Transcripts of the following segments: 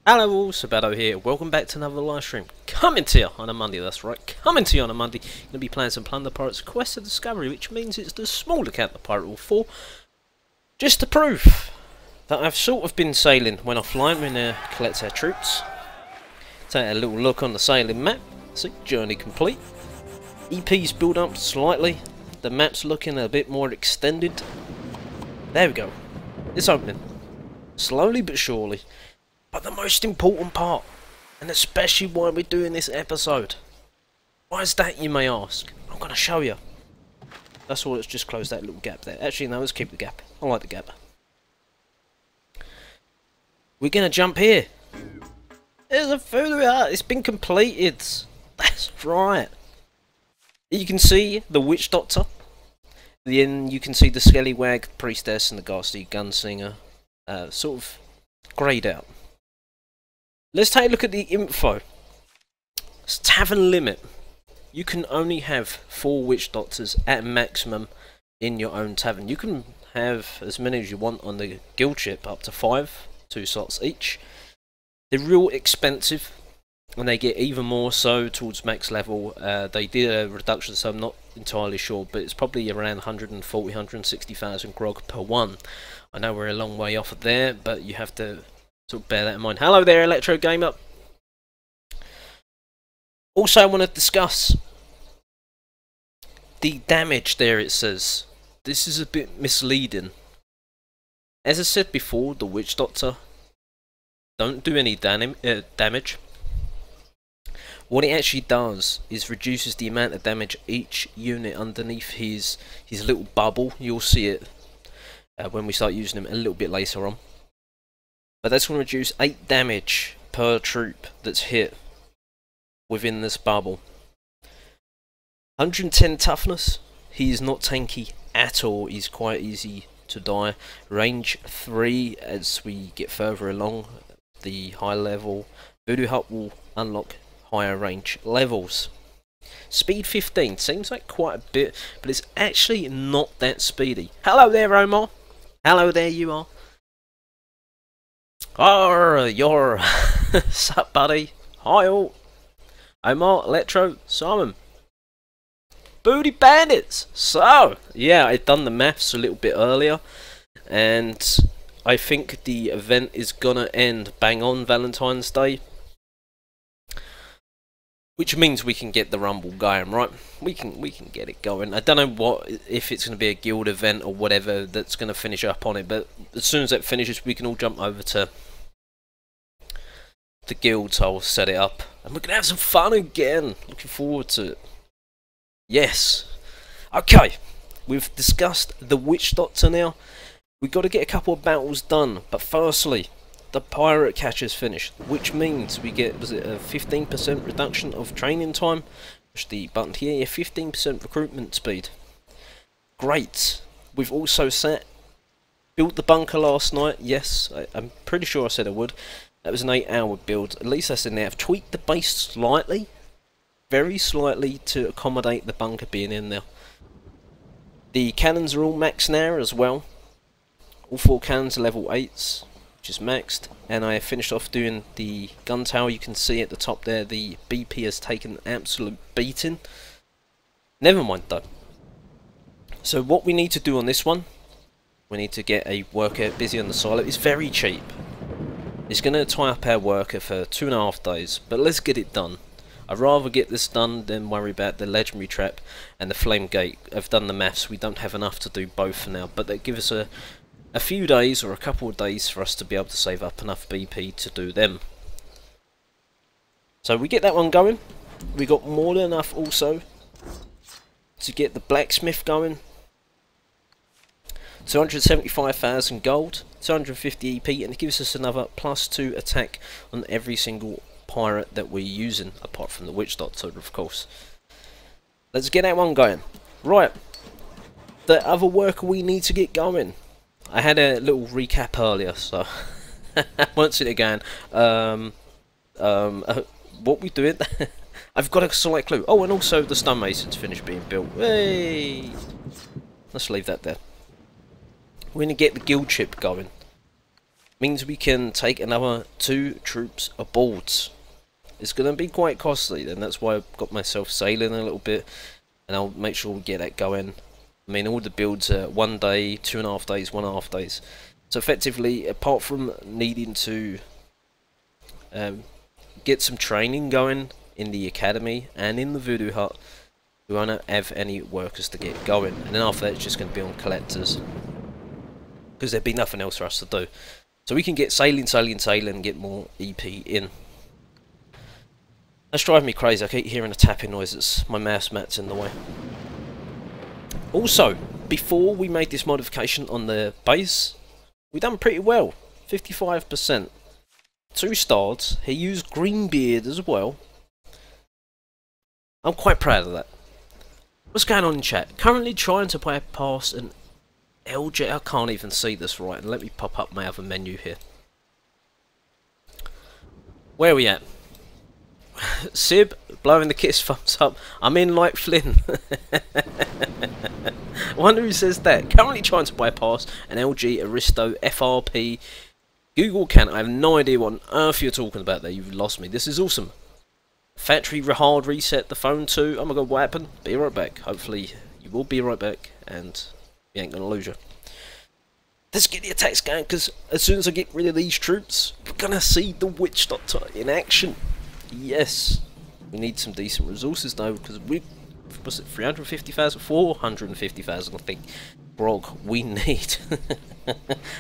Hello all, Sabato here, welcome back to another live stream. Coming to you on a Monday, that's right, coming to you on a Monday. Going to be playing some Plunder Pirates Quest of Discovery, which means it's the small account of Pirate War 4. Just to prove that I've sort of been sailing when offline when I collect our troops. Take a little look on the sailing map, see, journey complete. EP's built up slightly, the map's looking a bit more extended. There we go, it's opening, slowly but surely. But the most important part, and especially why we're doing this episode, why is that, you may ask? I'm going to show you. That's all, let's just close that little gap there. Actually no, let's keep the gap. I like the gap. We're going to jump here. There's a voodoo hut, it's been completed. That's right. You can see the witch doctor. Then you can see the scallywag priestess and the ghastly gunslinger sort of greyed out. Let's take a look at the info. It's tavern limit. You can only have 4 witch doctors at maximum in your own tavern. You can have as many as you want on the guild ship, up to 5, 2 slots each. They're real expensive, and they get even more so towards max level. They did a reduction, so I'm not entirely sure, but it's probably around 140, 160,000 grog per one. I know we're a long way off of there, but you have to sort of bear that in mind. Hello there, Electro Gamer. Also, I want to discuss the damage there, it says. This is a bit misleading. As I said before, the Witch Doctor don't do any damage. What it actually does is reduces the amount of damage each unit underneath his little bubble. You'll see it when we start using him a little bit later on. But that's going to reduce 8 damage per troop that's hit within this bubble. 110 toughness. He is not tanky at all. He's quite easy to die. Range 3 as we get further along the high level. Voodoo Hut will unlock higher range levels. Speed 15. Seems like quite a bit, but it's actually not that speedy. Hello there, Omar. Hello there, you are. Oh, you're sup, buddy? Hi all. Omar, Electro, Simon. Booty Bandits. So, yeah, I'd done the maths a little bit earlier, and I think the event is gonna end bang on Valentine's Day, which means we can get the rumble going, right? We can get it going. I don't know if it's gonna be a guild event or whatever that's gonna finish up on it, but as soon as that finishes, we can all jump over to the guilds. I'll set it up and we're gonna have some fun again. Looking forward to it. Yes. Okay, we've discussed the Witch Doctor now. We've got to get a couple of battles done, but firstly the pirate catcher's finished, which means we get, was it a 15% reduction of training time? Push the button here. Yeah, 15% recruitment speed. Great. We've also built the bunker last night. Yes, I'm pretty sure I said I would. That was an 8-hour build. At least that's in there. I've tweaked the base slightly, very slightly, to accommodate the bunker being in there. The cannons are all maxed now as well. All 4 cannons are level 8s, which is maxed. And I finished off doing the gun tower. You can see at the top there, the BP has taken an absolute beating. Never mind though. So what we need to do on this one, we need to get a worker busy on the silo. It's very cheap. It's going to tie up our worker for 2.5 days, but let's get it done. I'd rather get this done than worry about the legendary trap and the flame gate. I've done the maths, we don't have enough to do both for now, but they give us a few days or a couple of days for us to be able to save up enough BP to do them. So we get that one going. We got more than enough also to get the blacksmith going. 275,000 gold, 250 EP, and it gives us another +2 attack on every single pirate that we're using, apart from the Witch Doctor, of course. Let's get that one going. Right, the other worker we need to get going. I had a little recap earlier, so once it again. What we doing? I've got a slight clue. Oh, and also the stonemason's finished being built. Hey, let's leave that there. We're going to get the guild ship going. Means we can take another 2 troops aboard. It's going to be quite costly then, that's why I've got myself sailing a little bit, and I'll make sure we get that going. I mean, all the builds are 1 day, 2.5 days, 1.5 days. So effectively, apart from needing to get some training going in the academy and in the voodoo hut, we won't have any workers to get going. And then after that, it's just going to be on collectors, because there'd be nothing else for us to do. So we can get sailing, and get more EP in. That's driving me crazy. I keep hearing the tapping noises. My mouse mat's in the way. Also, before we made this modification on the base, we done pretty well. 55%. 2 stars. He used Greenbeard as well. I'm quite proud of that. What's going on in chat? Currently trying to play past an LJ. I can't even see this right. Let me pop up my other menu here. Where are we at? Sib, blowing the kiss thumbs up. I'm in like Flynn. I wonder who says that. Currently trying to bypass an LG Aristo FRP Google Can. I have no idea what on earth you're talking about there. You've lost me. This is awesome. Factory hard reset the phone too. Oh my god, what happened? Be right back. Hopefully you will be right back and you ain't gonna lose you. Let's get the attacks going, because as soon as I get rid of these troops, we're gonna see the Witch Doctor in action. Yes, we need some decent resources though, because we, was it 350,000, 450,000 I think, grog we need.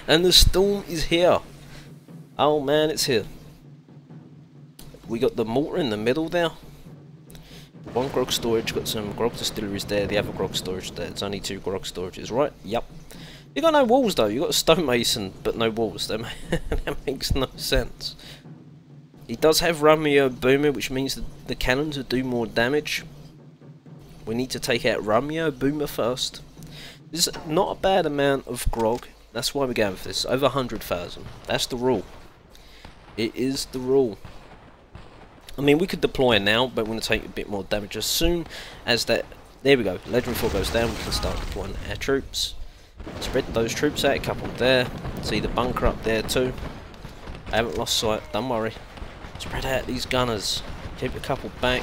And the storm is here. Oh man, it's here. We got the mortar in the middle there. 1 grog storage, got some grog distilleries there, the other grog storage there. It's only 2 grog storages, right? Yep. You got no walls though, you got a stonemason but no walls. That makes no sense. He does have Romeo Boomer, which means that the cannons will do more damage. We need to take out Romeo Boomer first. This is not a bad amount of grog. That's why we're going for this. Over 100,000. That's the rule. It is the rule. I mean, we could deploy now, but we're going to take a bit more damage as soon as that. There we go. Legendary 4 goes down. We can start deploying our troops. Spread those troops out. A couple there. See the bunker up there too. I haven't lost sight. Don't worry. Spread out these gunners. Keep a couple back.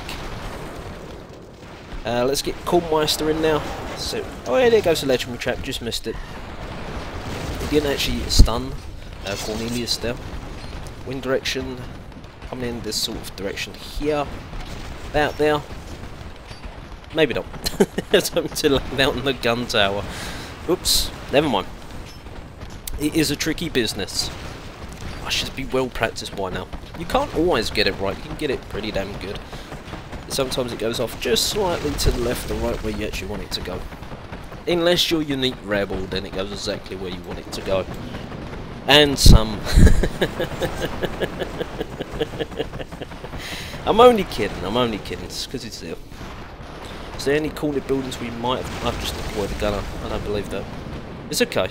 Let's get Kornmeister in now. So, oh yeah, there goes the legendary trap. Just missed it. He didn't actually stun Cornelius there. Wind direction. Coming in this sort of direction here. Out there. Maybe not. Time to land out on the gun tower. Oops. Never mind. It is a tricky business. I should be well practiced by now. You can't always get it right, you can get it pretty damn good. Sometimes it goes off just slightly to the left or right where you actually want it to go. Unless you're unique rebel, then it goes exactly where you want it to go. And some. I'm only kidding, it's because it's there. Is there any corner buildings we might have... I've just deployed the gunner, I don't believe that. It's okay.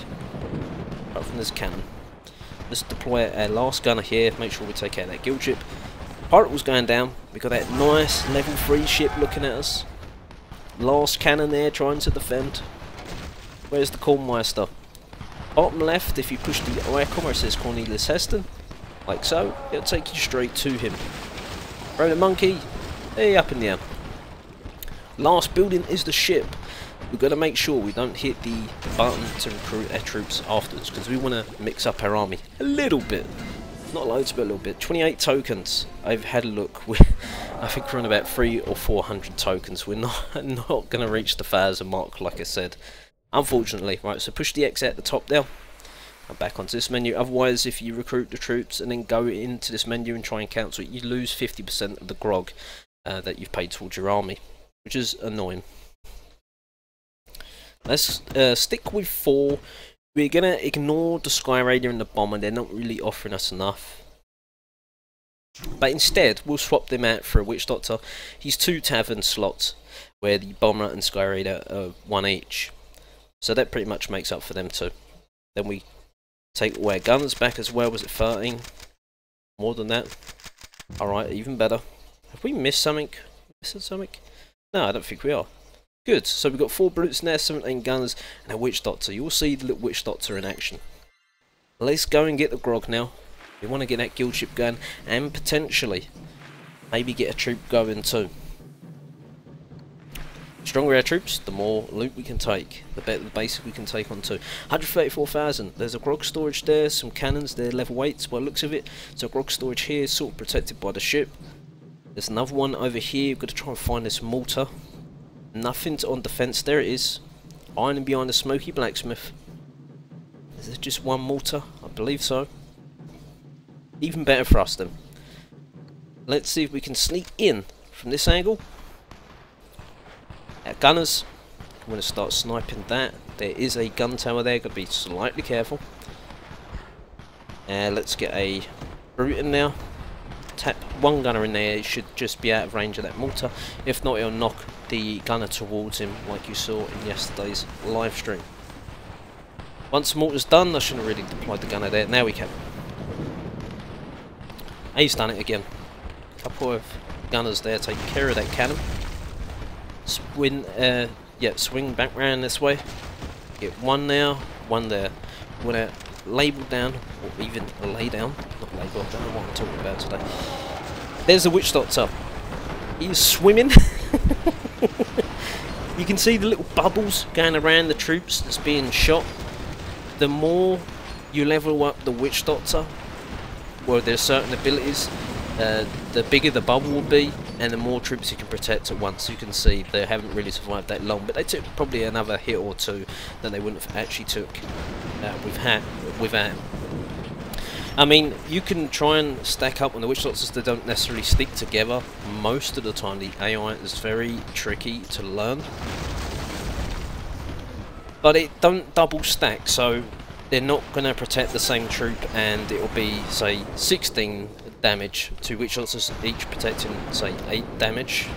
Apart from this cannon. Let's deploy our last gunner here, make sure we take out that guild ship. Pirate was going down, we got that nice level 3 ship looking at us. Last cannon there trying to defend. Where's the Kornmeister? Bottom left, if you push the icon where it says Cornelius Heston, like so, it'll take you straight to him. Throw the monkey, hey, up in the air. Last building is the ship. We've got to make sure we don't hit the button to recruit our troops afterwards, because we want to mix up our army a little bit. Not loads, but a little bit. 28 tokens. I've had a look. I think we're on about 300 or 400 tokens. We're not going to reach the 1,000 mark, like I said. Unfortunately. Right, so push the X at the top there. I'm back onto this menu. Otherwise, if you recruit the troops and then go into this menu and try and cancel it, you lose 50% of the grog that you've paid towards your army, which is annoying. Let's stick with 4. We're going to ignore the Sky Raider and the Bomber. They're not really offering us enough. But instead, we'll swap them out for a Witch Doctor. He's 2 tavern slots, where the Bomber and Sky Raider are 1 each. So that pretty much makes up for them too. Then we take all our gunners back as well. Was it 13? More than that? Alright, even better. Have we missed something? Missing something? No, I don't think we are. Good, so we've got 4 brutes in there, 17 gunners, and a Witch Doctor. You'll see the little Witch Doctor in action. Let's go and get the grog now. We want to get that guild ship going, and potentially maybe get a troop going too. The stronger our troops, the more loot we can take, the better the base we can take on too. 134,000. There's a grog storage there, some cannons, they're level 8s by the looks of it. So grog storage here, sort of protected by the ship. There's another one over here. We've got to try and find this mortar. Nothing on defence. There it is. Ironing behind the smoky blacksmith. Is there just one mortar? I believe so. Even better for us then. Let's see if we can sneak in from this angle. Our gunners, I'm going to start sniping that. There is a gun tower there, got to be slightly careful. Let's get a brute in now. Tap one gunner in there, it should just be out of range of that mortar. If not, it'll knock the gunner towards him like you saw in yesterday's live stream. Once the mortar's done, I shouldn't have really deployed the gunner there. Now we can. He's done it again. Couple of gunners there taking care of that cannon. Swing back round this way. Get one now, one there. Want to label down, or even lay down. Not label, I don't know what I'm talking about today. There's the witch doctor. He's swimming. You can see the little bubbles going around the troops that's being shot. The more you level up the witch doctor, well, there's certain abilities, the bigger the bubble will be, and the more troops you can protect at once. You can see they haven't really survived that long, but they took probably another hit or two than they wouldn't have actually took without. I mean, you can try and stack up on the witch doctors. They don't necessarily stick together most of the time. The AI is very tricky to learn, but it don't double stack, so they're not going to protect the same troop, and it will be, say, 16 damage to witch doctors, each protecting, say, 8 damage.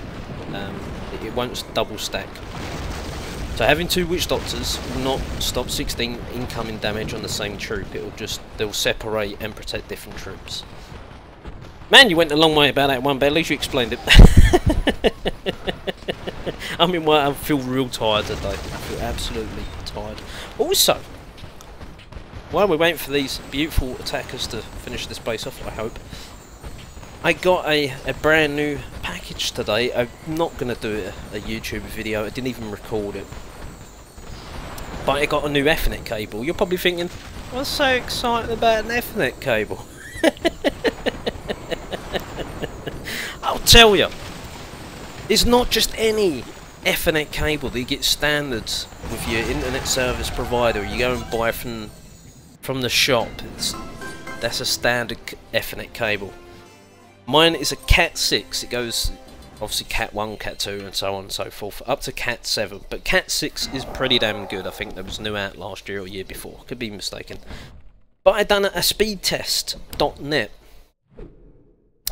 It won't double stack. So having 2 witch doctors will not stop 16 incoming damage on the same troop. It will just, they'll separate and protect different troops. Man, you went a long way about that one, but at least you explained it. I mean, well, I feel real tired today. I feel absolutely tired. Also, while we're waiting for these beautiful attackers to finish this base off, I hope, I got a brand new package today. I'm not going to do a YouTube video, I didn't even record it. But I got a new Ethernet cable. You're probably thinking, what's so exciting about an Ethernet cable? I'll tell you, it's not just any Ethernet cable that you get standards with your internet service provider. You go and buy from the shop. That's a standard Ethernet cable. Mine is a Cat 6. It goes obviously Cat 1, Cat 2 and so on and so forth up to Cat 7, but Cat 6 is pretty damn good. I think that was new out last year or year before, could be mistaken. But I done a speedtest.net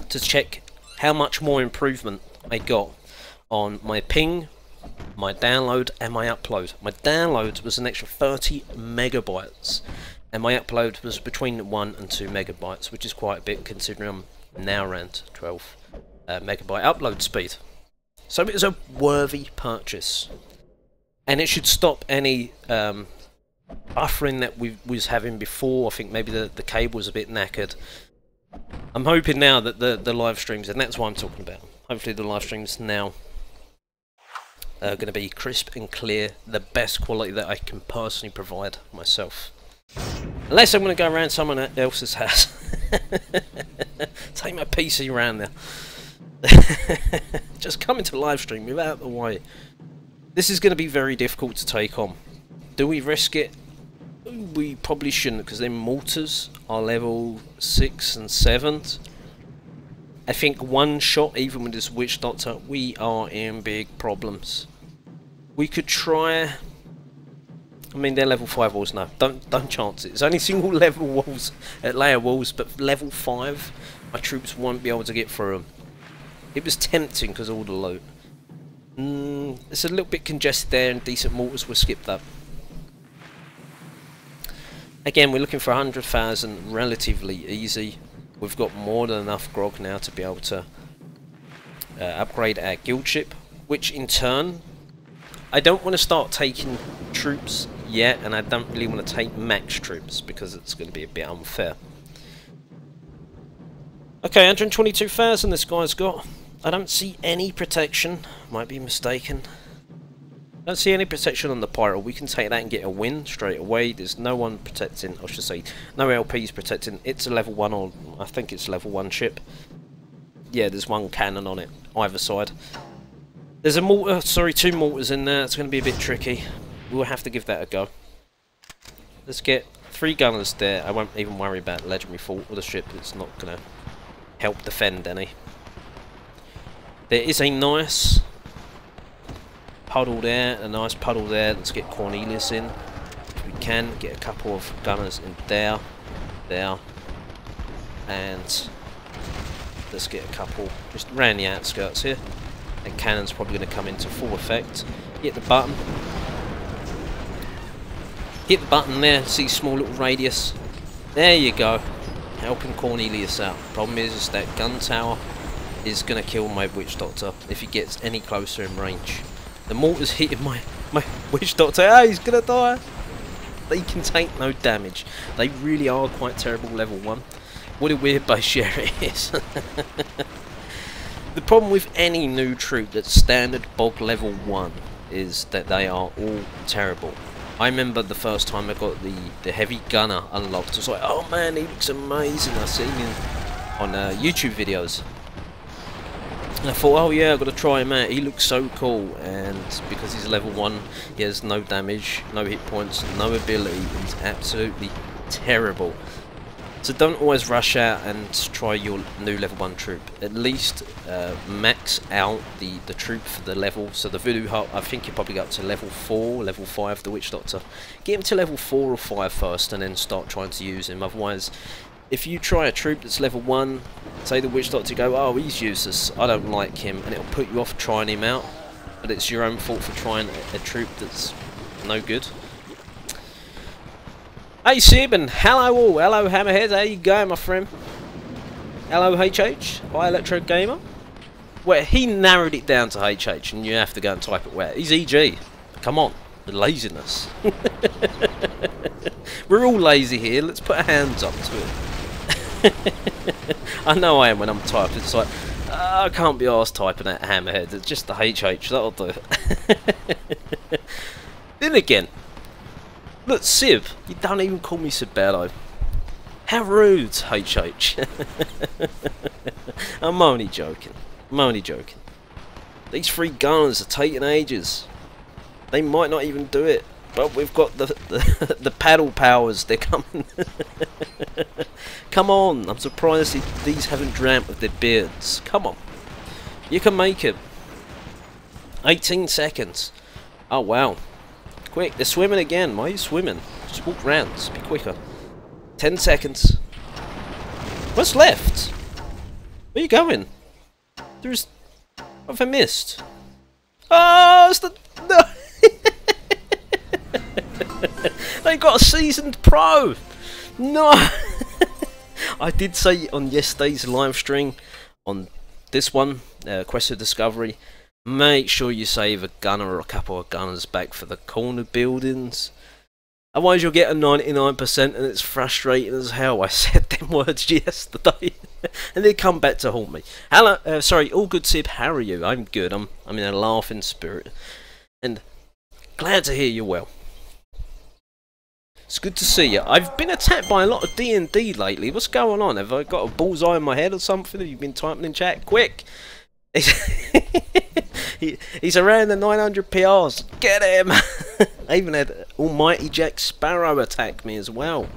to check how much more improvement I got on my ping, my download and my upload. My download was an extra 30 megabytes and my upload was between 1 and 2 megabytes, which is quite a bit considering I'm now around 12 megabyte upload speed. So it was a worthy purchase, and it should stop any buffering that we was having before. I think maybe the cable was a bit knackered. I'm hoping now that the live streams, and that's what I'm talking about, hopefully the live streams now are going to be crisp and clear, the best quality that I can personally provide myself. Unless I'm going to go around someone else's house. Take my PC around there. Just come into live stream without the way. This is going to be very difficult to take on. Do we risk it? We probably shouldn't, because their mortars are level 6 and 7. I think one shot, even with this witch doctor, we are in big problems. We could try. I mean, they're level 5 walls. No, don't chance it. It's only single level walls, layer walls, but level 5, my troops won't be able to get through them. It was tempting because of all the loot. It's a little bit congested there, and decent mortars were skipped up. Again, we're looking for 100,000, relatively easy. We've got more than enough grog now to be able to upgrade our guild ship, which in turn, I don't want to start taking troops yet, and I don't really want to take max troops because it's going to be a bit unfair. Okay, 122,000 this guy's got. I don't see any protection. Might be mistaken. Don't see any protection on the pirate. We can take that and get a win straight away. There's no one protecting, I should say, no LPs protecting. It's a level 1, or I think it's a level 1 ship. Yeah, there's one cannon on it, either side. There's a mortar, sorry, 2 mortars in there. It's going to be a bit tricky. We'll have to give that a go. Let's get 3 gunners there. I won't even worry about legendary fault or the ship. It's not going to help defend any. There is a nice puddle there, a nice puddle there. Let's get Cornelius in. If we can, get a couple of gunners in there, and let's get a couple just around the outskirts here. And cannon's probably going to come into full effect. Hit the button. Hit the button there, see small little radius. There you go. Helping Cornelius out. Problem is that gun tower is going to kill my witch doctor if he gets any closer in range. The mortar's hitting my witch doctor. Ah, he's going to die. They can take no damage. They really are quite terrible level 1. What a weird base share it is. The problem with any new troop that's standard bog level 1 is that they are all terrible. I remember the first time I got the heavy gunner unlocked, I was like, oh man, he looks amazing. I see him on YouTube videos. And I thought, oh yeah, I've got to try him out. He looks so cool, and because he's level 1, he has no damage, no hit points, no ability. He's absolutely terrible. So don't always rush out and try your new level 1 troop. At least max out the troop for the level. So the Voodoo Hut, I think you probably go up to level 4, level 5, the Witch Doctor. Get him to level 4 or 5 first and then start trying to use him. Otherwise, if you try a troop that's level 1, say the Witch Doctor, go, oh, he's useless, I don't like him, and it'll put you off trying him out. But it's your own fault for trying a troop that's no good. Hey Sib, and hello all, hello Hammerhead, how you going my friend? Hello HH, hi Electro Gamer. Well, he narrowed it down to HH and you have to go and type it where? He's EG, come on, the laziness. We're all lazy here, let's put our hands up to it. I know I am when I'm typing, it's like, I can't be arsed typing that Hammerhead, it's just the HH, that'll do it. Then again, look, Sib, you don't even call me Sibello. How rude, HH. I'm only joking. I'm only joking. These 3 gunners are taking ages. They might not even do it. But we've got the paddle powers. They're coming. Come on. I'm surprised these haven't dreamt of their beards. Come on. You can make it. 18 seconds. Oh, wow. Quick, they're swimming again. Why are you swimming? Just walk round. Just be quicker. 10 seconds. What's left? Where are you going? There's... What have I missed? Oh, it's the... No! They got a seasoned pro! No! I did say on yesterday's live stream, on this one, Quest of Discovery, make sure you save a gunner or a couple of gunners back for the corner buildings. Otherwise you'll get a 99% and it's frustrating as hell. I said them words yesterday and they come back to haunt me. Hello, sorry, all good Sib, how are you? I'm good, I'm in a laughing spirit. And glad to hear you're well. It's good to see you. I've been attacked by a lot of D&D lately. What's going on? Have I got a bullseye in my head or something? Have you been typing in chat? Quick! He's around the 900 PRs. Get him! I even had Almighty Jack Sparrow attack me as well.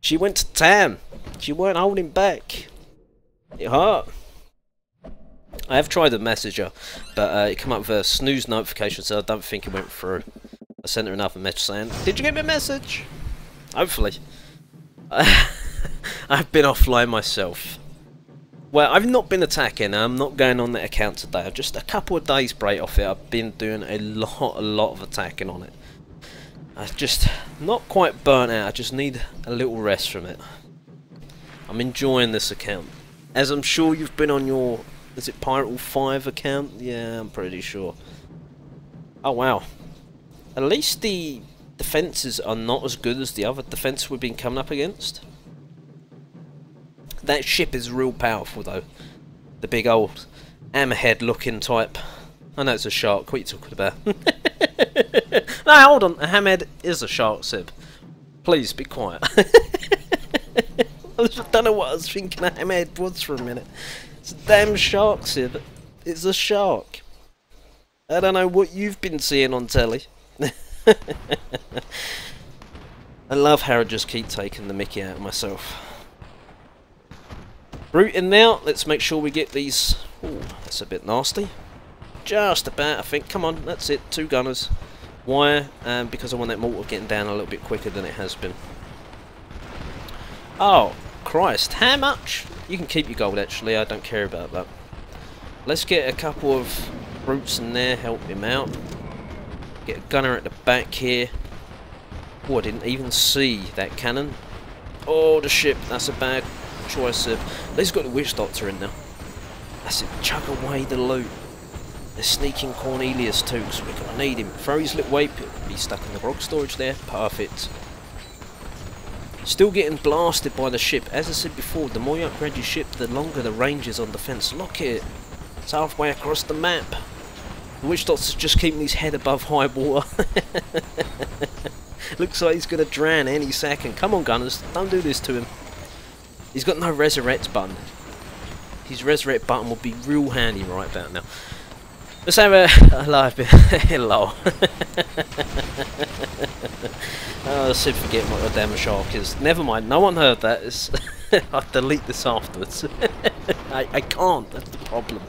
She went to town. She weren't holding back. It hurt. I have tried to message her, but it came up with a snooze notification, so I don't think it went through. I sent her another message saying, did you get me a message? Hopefully. I've been offline myself. Well, I've not been attacking. I'm not going on that account today. I've just a couple of days break off it. I've been doing a lot of attacking on it. I'm just not quite burnt out. I just need a little rest from it. I'm enjoying this account. As I'm sure you've been on your... Is it Pirate 5 account? Yeah, I'm pretty sure. Oh, wow. At least the defences are not as good as the other defence we've been coming up against. That ship is real powerful though. The big old hammerhead looking type. I know it's a shark, what are you talking about? No, hold on, a hammerhead is a shark, Sib. Please, be quiet. I don't know what I was thinking a hammerhead was for a minute. It's a damn shark, Sib. It's a shark. I don't know what you've been seeing on telly. I love how I just keep taking the mickey out of myself. Routing now, let's make sure we get these. Ooh, that's a bit nasty. Just about, I think. Come on, that's it. 2 gunners. Why? Because I want that mortar getting down a little bit quicker than it has been. Oh, Christ. How much? You can keep your gold, actually. I don't care about that. Let's get a couple of brutes in there. Help him out. Get a gunner at the back here. Oh, I didn't even see that cannon. Oh, the ship. That's a bad choice. They've got the witch doctor in now. That's it. Chuck away the loot. They're sneaking Cornelius too, so we're going to need him. Throw his little wape. He'll be stuck in the grog storage there. Perfect. Still getting blasted by the ship. As I said before, the more you upgrade your ship, the longer the range is on defence. Look at it. It's halfway across the map. The witch doctor's just keeping his head above high water. Looks like he's going to drown any second. Come on, gunners. Don't do this to him. He's got no resurrect button. His resurrect button will be real handy right about now. Let's have a live bit. Hello. Oh, I said forget what a damn shark is. Never mind, no one heard that. I'll delete this afterwards. I can't, that's the problem.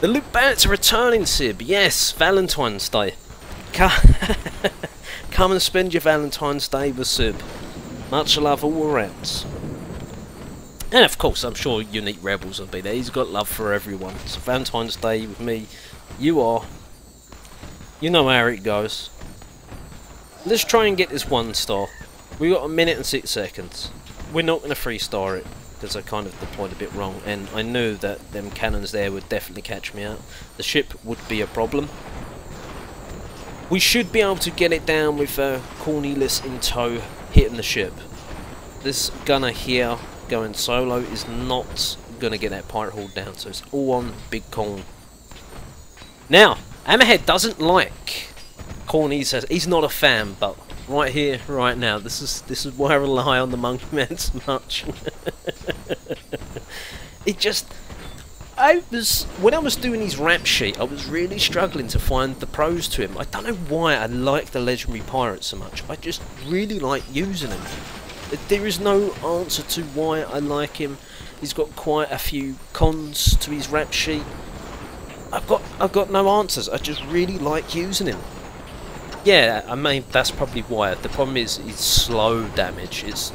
The loot bats are returning, Sib. Yes, Valentine's Day. Come and spend your Valentine's Day with Sib. Much love all around. And of course, I'm sure Unique Rebels will be there. He's got love for everyone. So Valentine's Day with me, you know how it goes. Let's try and get this 1 star. We got 1 minute and 6 seconds. We're not going to 3-star it because I kind of deployed a bit wrong, and I knew that them cannons there would definitely catch me out. The ship would be a problem. We should be able to get it down with Cornelius in tow, hitting the ship. This gunner here going solo is not going to get that pirate horde down, so it's all on Big Corn. Now, Hammerhead doesn't like Corn. He says he's not a fan, but right here, right now, this is why I rely on the Monkey Man so much. It just, when I was doing his rap sheet, I was really struggling to find the pros to him. I don't know why I like the legendary pirate so much. I just really like using him. There is no answer to why I like him. He's got quite a few cons to his rap sheet. I've got no answers. I just really like using him. Yeah, I mean that's probably why. The problem is it's slow damage. It's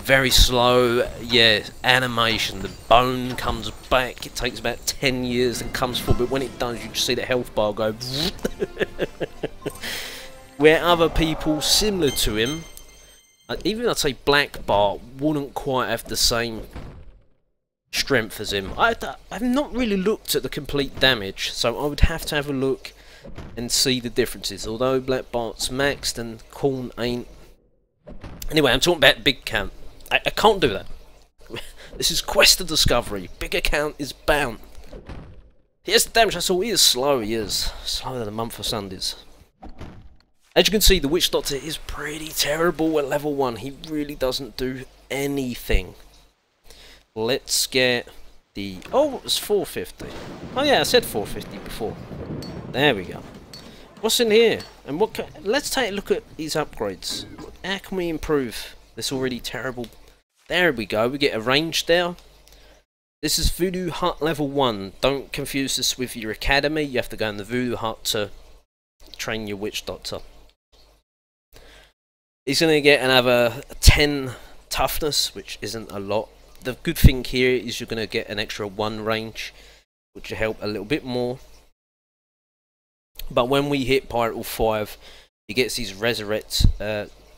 very slow. Yeah, animation. The bone comes back. It takes about 10 years and comes forward. But when it does, you just see the health bar go. Where other people similar to him, even I'd say Black Bart wouldn't quite have the same strength as him. I've not really looked at the complete damage, so I would have to have a look and see the differences. Although Black Bart's maxed and Corn ain't. Anyway, I'm talking about big count. I can't do that. This is Quest of Discovery. Big account is bound. Here's the damage I saw. He is slow. He is slower than a month for Sundays. As you can see, the Witch Doctor is pretty terrible at level 1. He really doesn't do anything. Let's get the... Oh, it was 450. Oh yeah, I said 450 before. There we go. What's in here? And what? Let's take a look at these upgrades. How can we improve this already terrible? There we go. We get a range there. This is Voodoo Hut level 1. Don't confuse this with your academy. You have to go in the Voodoo Hut to train your Witch Doctor. He's going to get another 10 toughness, which isn't a lot. The good thing here is you're going to get an extra 1 range, which will help a little bit more. But when we hit Pirate Hall 5, he gets his resurrect,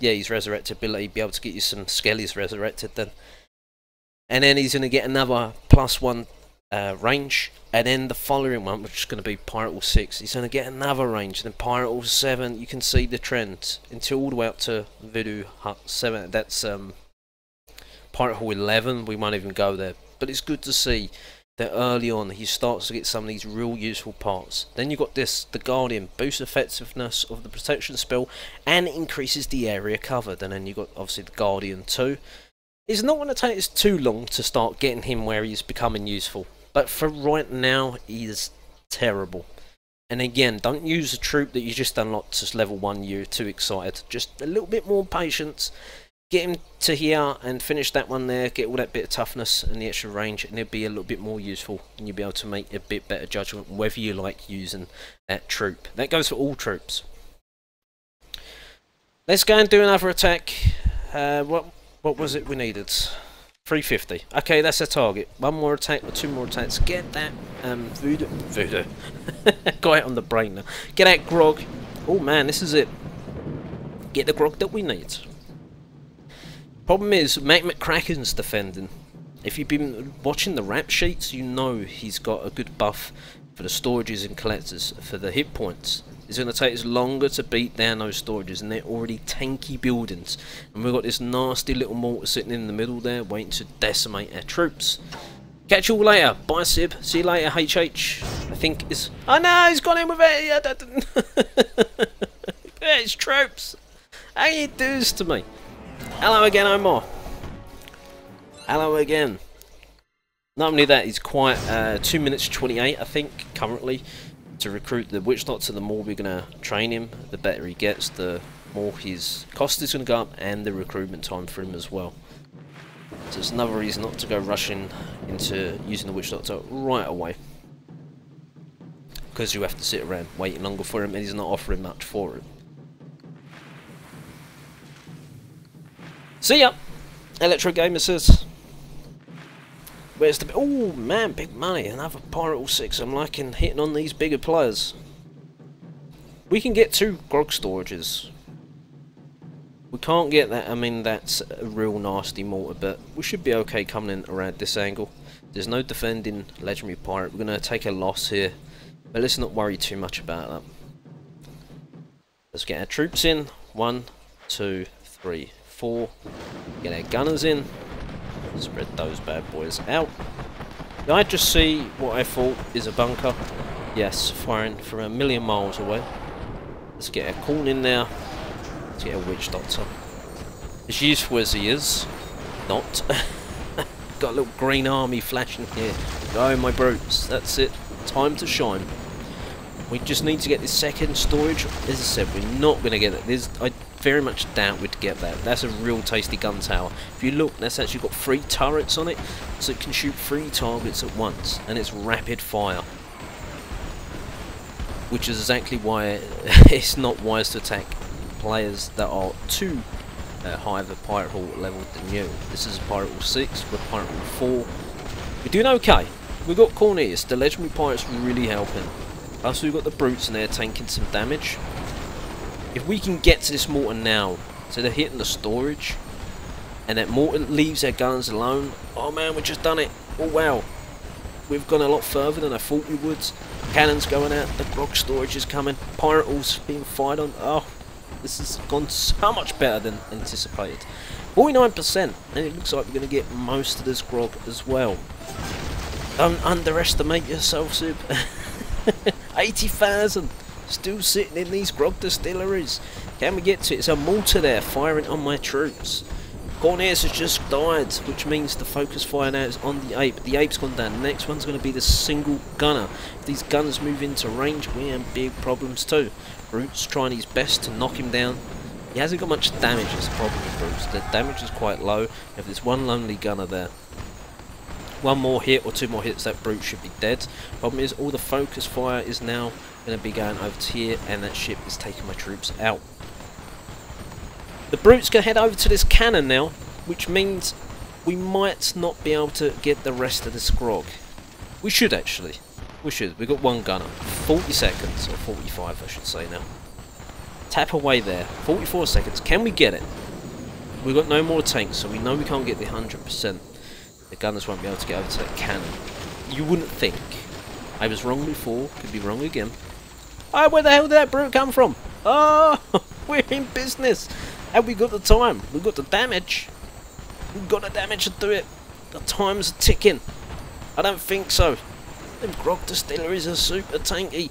his resurrect ability, be able to get you some skellies resurrected then. And then he's going to get another +1 range, and then the following one, which is going to be Pirate Hall 6, he's going to get another range. Then Pirate Hall 7, you can see the trend until all the way up to Voodoo Hut 7. That's Pirate Hall 11. We won't even go there, but it's good to see that early on he starts to get some of these real useful parts. Then you've got this, the Guardian, boosts effectiveness of the protection spell and increases the area covered. And then you've got obviously the Guardian 2. It's not going to take us too long to start getting him where he's becoming useful, but for right now he is terrible. And again, don't use a troop that you just unlocked as level 1, you're too excited. Just a little bit more patience. Get him to here and finish that one there, get all that bit of toughness and the extra range, and it'll be a little bit more useful, and you'll be able to make a bit better judgment whether you like using that troop. That goes for all troops. Let's go and do another attack. What was it we needed? 350. Okay, that's a target. One more attack or 2 more attacks. Get that voodoo. Got it on the brain now. Get that grog. Oh man, this is it. Get the grog that we need. Problem is, Mac McCracken's defending. If you've been watching the rap sheets, you know he's got a good buff for the storages and collectors. For the hit points, it's going to take us longer to beat down those storages, and they're already tanky buildings. And we've got this nasty little mortar sitting in the middle there, waiting to decimate our troops. Catch you all later. Bye, Sib. See you later, HH. I think it's... Oh no, he's gone in with it. It's troops. How you do this to me? Hello again, Omar. Hello again. Not only that, he's quite 2 minutes 28, I think, currently, to recruit the Witch Doctor. The more we're going to train him, the better he gets, the more his cost is going to go up, and the recruitment time for him as well. So it's another reason not to go rushing into using the Witch Doctor right away, because you have to sit around waiting longer for him, and he's not offering much for it. See ya! Electro Gamer says. Where's the... Oh man, big money. Another Pirate Hall 6. I'm liking hitting on these bigger players. We can get 2 grog storages. We can't get that. I mean, that's a real nasty mortar, but we should be okay coming in around this angle. There's no defending Legendary Pirate. We're going to take a loss here, but let's not worry too much about that. Let's get our troops in. 1, 2, 3, 4. Get our gunners in. Spread those bad boys out. Did I just see what I thought is a bunker? Yes, firing from a million miles away. Let's get our corn in there. Let's get a Witch Doctor. As useful as he is, not. Got a little green army flashing here. Go, my brutes. That's it. Time to shine. We just need to get this second storage. As I said, we're not going to get it. I very much doubt we'd get that. That's a real tasty gun tower. If you look, that's actually got 3 turrets on it, so it can shoot 3 targets at once, and it's rapid fire. Which is exactly why it's not wise to attack players that are too high of a Pirate Hall level than you. This is Pirate Hall 6, we're Pirate Hall 4. We're doing okay. We've got Cornelius, the Legendary Pirate's really helping. Plus we've got the brutes in there tanking some damage. If we can get to this mortar now, so they're hitting the storage, and that mortar leaves their guns alone, oh man, we've just done it. Oh wow, we've gone a lot further than I thought we would. Cannons going out, the grog storage is coming, Pirate Hall's being fired on. Oh, this has gone so much better than anticipated. 49%, and it looks like we're going to get most of this grog as well. Don't underestimate yourself, Sib. 80,000 still sitting in these grog distilleries. Can we get to it? It's a mortar there firing on my troops. Cornelius has just died, which means the focus fire now is on the ape. The ape's gone down. The next one's going to be the single gunner. If these gunners move into range, we have big problems too. Brute's trying his best to knock him down. He hasn't got much damage, is the problem with Bruce. The damage is quite low. If there's one lonely gunner there, one more hit or 2 more hits, that brute should be dead. Problem is, all the focus fire is now going to be going over to here, and that ship is taking my troops out. The brute's going to head over to this cannon now, which means we might not be able to get the rest of the grog. We should actually. We should. We've got 1 gunner. 40 seconds, or 45 I should say now. Tap away there. 44 seconds. Can we get it? We've got no more tanks, so we know we can't get the 100%. The gunners won't be able to get over to that cannon. You wouldn't think. I was wrong before, could be wrong again. Oh, where the hell did that brute come from? Oh, we're in business. Have we got the time? We've got the damage. We've got the damage to do it. The time's ticking. I don't think so. Them grog distilleries are super tanky.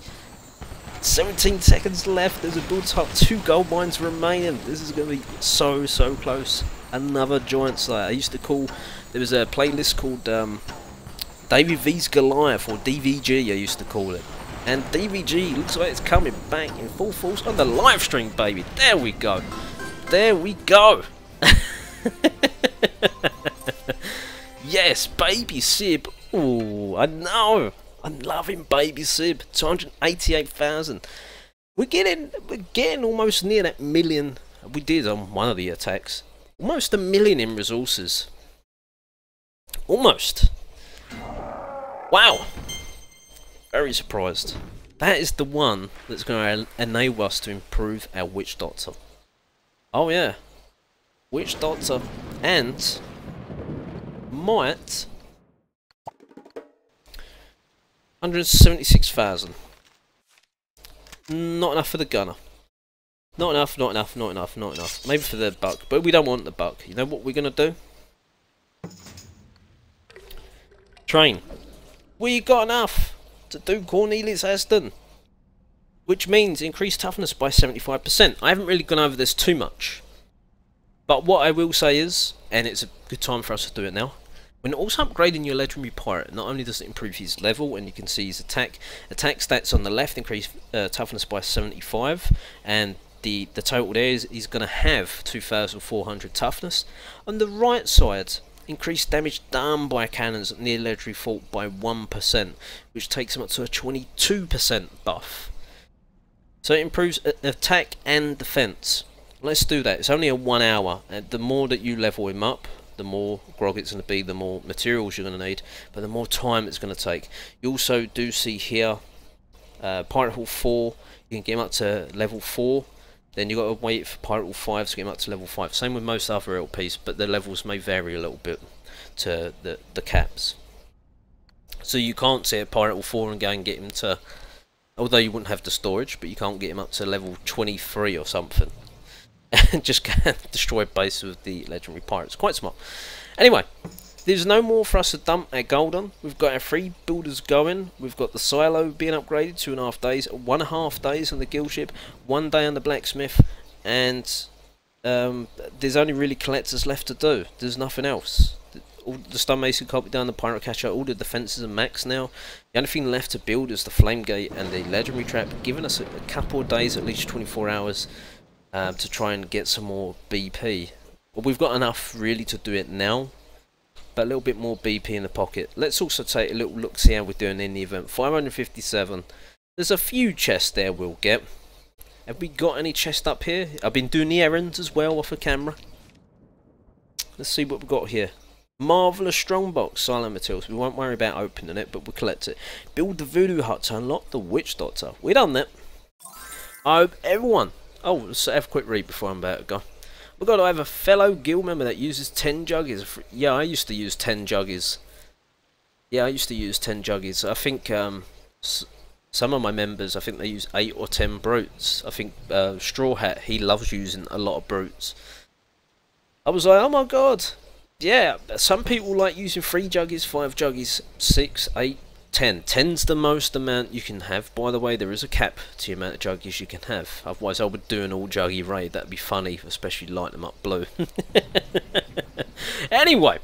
17 seconds left. There's a build hut. 2 gold mines remaining. This is going to be so close. Another giant site. I used to call... There was a playlist called David V's Goliath, or DVG I used to call it. And DVG looks like it's coming back in full force on the live stream, baby. There we go. There we go. Yes, Baby Sib. Oh, I know. I'm loving Baby Sib. 288,000. We're getting almost near that million. We did on one of the attacks. Almost a million in resources. Almost. Wow. Very surprised. That is the one that's going to enable us to improve our Witch Doctor. Oh yeah. Witch Doctor and might 176,000. Not enough for the gunner. Not enough, not enough, not enough, not enough. Maybe for the buck, but we don't want the buck. You know what we're going to do? Train. We got enough to do Cornelius Aston. Which means increased toughness by 75%. I haven't really gone over this too much. But what I will say is, and it's a good time for us to do it now, when also upgrading your legendary pirate, not only does it improve his level, and you can see his attack stats on the left increase toughness by 75, and the total there is he's going to have 2,400 toughness. On the right side, increased damage done by cannons at near legendary fault by 1%, which takes him up to a 22% buff. So it improves attack and defense. Let's do that. It's only a 1 hour, and the more that you level him up, the more grog it's going to be, the more materials you're going to need, but the more time it's going to take. You also do see here, Pirate Hall 4, you can get him up to level 4, then you've got to wait for Pirate Hall 5 to get him up to level 5. Same with most other LPs, but the levels may vary a little bit to the caps. So you can't sit at Pirate Hall 4 and go and get him to, although you wouldn't have the storage, but you can't get him up to level 23 or something. And just destroy base with the legendary pirates. Quite smart. Anyway, there's no more for us to dump our gold on. We've got our 3 builders going. We've got the silo being upgraded 2.5 days, 1.5 days on the guild ship, 1 day on the blacksmith, and there's only really collectors left to do. There's nothing else. All the stonemason can't be done, the pirate catcher, all the defences are max now. The only thing left to build is the flame gate and the legendary trap, giving us a couple of days, at least 24 hours. To try and get some more BP. Well, we've got enough really to do it now, but a little bit more BP in the pocket. Let's also take a little look, see how we're doing in the event. 557. There's a few chests there we'll get. Have we got any chests up here? I've been doing the errands as well off the camera. Let's see what we've got here. Marvellous strongbox, silent materials. We won't worry about opening it, but we'll collect it. Build the voodoo hut to unlock the witch doctor. We done that. I hope everyone... Oh, let's have a quick read before I'm about to go. We've got to have a fellow guild member that uses 10 juggies. Yeah, I used to use 10 juggies. Yeah, I used to use 10 juggies. I think some of my members, I think they use 8 or 10 brutes. I think Straw Hat, he loves using a lot of brutes. I was like, oh my god. Yeah, some people like using 3 juggies, 5 juggies, 6, 8, 10. 10's the most amount you can have. By the way, there is a cap to the amount of juggies you can have. Otherwise, I would do an all juggy raid. That'd be funny, especially light them up blue. Anyway,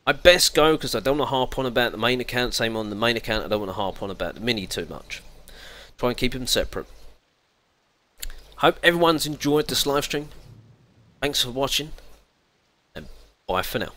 I best go because I don't want to harp on about the main account. Same on the main account, I don't want to harp on about the mini too much. Try and keep them separate. Hope everyone's enjoyed this live stream. Thanks for watching, and bye for now.